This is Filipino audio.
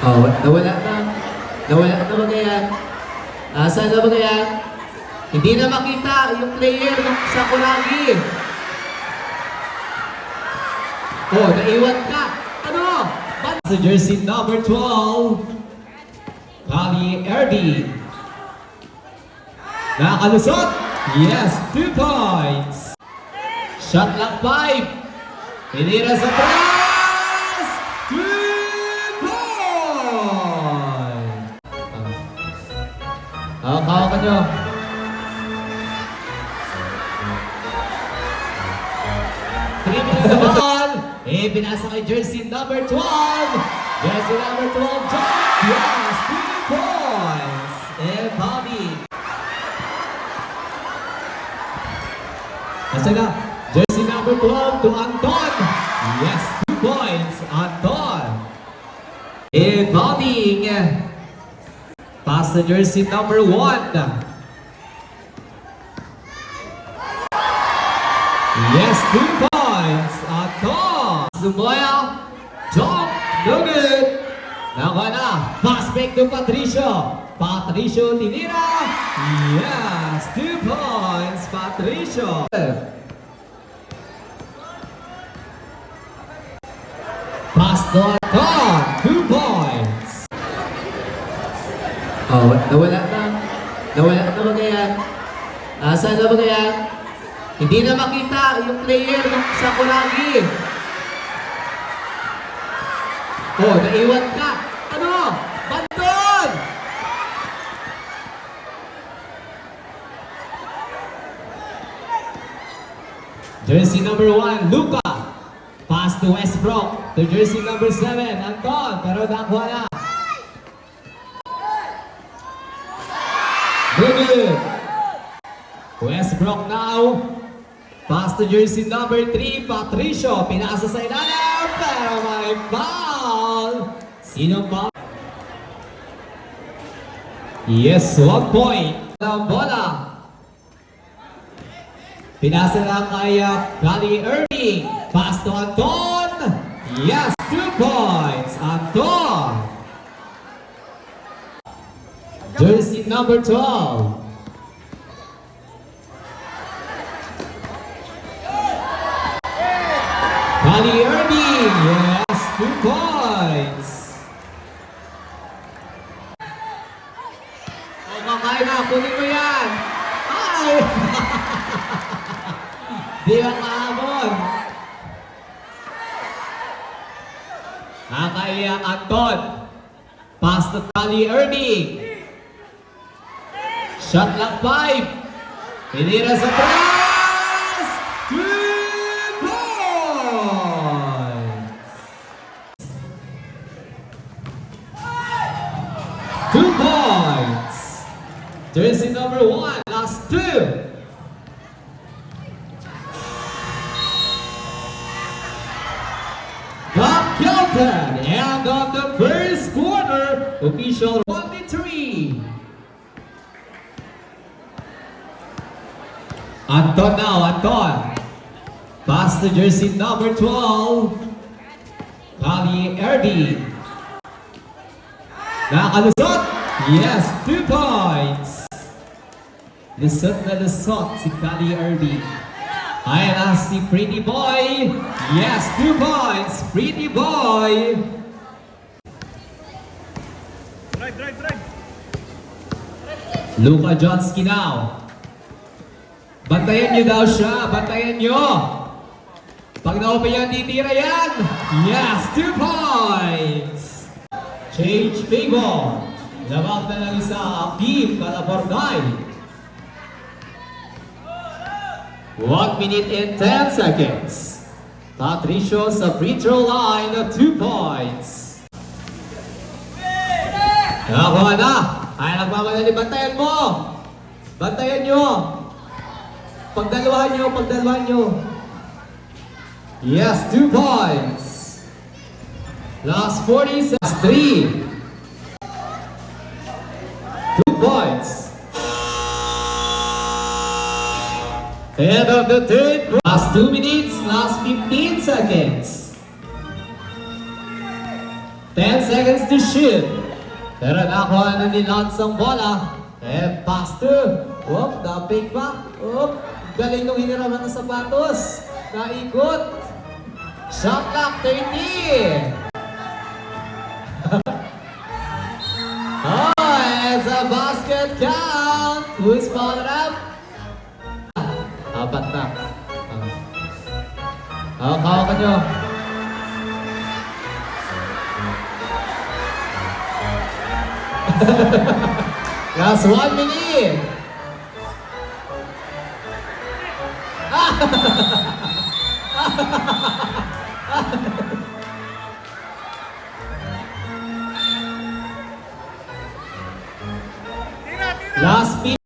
Oh, nawala na. Nawala na ba kaya? Saan na ba kaya? Hindi na makita yung player ng Sakuragi. Oh, naiwan ka. Ano? Sa jersey number 12, Kali Erdi. Nakalusot. Yes, 2 points. Shot lang 5. Pinira sa press. 2 points. Hawakan nyo. Ball. Pinasa kay jersey number 12. Jersey number 12, John. Yes, 2 points. Bobby. Kasi na, jersey number 12 to Anton. Yes, 2 points, Anton. Bobby. Pass to jersey number 1. Yes, 2 points, Anton. Sumoya, jump, no good. Nakuha na, pass back to Patricio. Patricio tinira. Yes, 2 points, Patricio. Pass to Anton, 2 points. Oh, nawala na. Nawala na ba kaya? Saan na ba kaya? Hindi na makita yung player ng Sakuragi. Oh, naiwan ka. Ano? Banton! Jersey number 1, Luka. Pass to Westbrook. To jersey number 7, Anton. Pero nakuha na. Good. Westbrook now. Pass to jersey number 3, Patricio. Pinasa sa ilalim, pero may foul. Sinong foul? Yes, 1 point. Ang bola. Pinasa lang kay Kali Ernie. Pass to Anton. Yes, 2 points. Anton. Jersey number 12. Kali Ernie. Yes, 2 points. Oh, kakain na. Kunin mo yan. Ay! Di ba kahamon? Nakaiyak Anton. Pass to Kali Ernie. Shot lang 5. Pinira sa press. 2 points. 2 points. Jersey number 1, last 2. Got counted. And on the first quarter, official 1-3. Anton now, Anton. Pass to jersey number 12. Kali Erdi. Nakalusot. Yes, 2 points. Lusot na lusot si Kali Erdi. Ayan na si Pretty Boy. Yes, 2 points. Pretty Boy. Drive. Luka Johnski now. Bantayan nyo daw siya. Bantayan nyo. Pag na-open yan, titira yan. Yes, 2 points. Change favor. Labag na lang isa, Akim Calaborday. 1 minute and 10 seconds. Patricio sa free throw line of 2 points. Nakuha na. Ay, nagmamadali. Bantayan mo. Bantayan nyo. Pagdalawahan nyo. Yes, 2 points. Last 40 seconds. 3. 2 points. End of the third. Last 2 minutes, last 15 seconds. 10 seconds to shoot. Pero nakuha na ni Lance ang bola. Pass to. Napik pa. Galing nung hiniraman ng sapatos. Naikot. Shot clock 30. It's a basket count. Who's fouled up? Apat na. Hawakan nyo. Last 1 minute.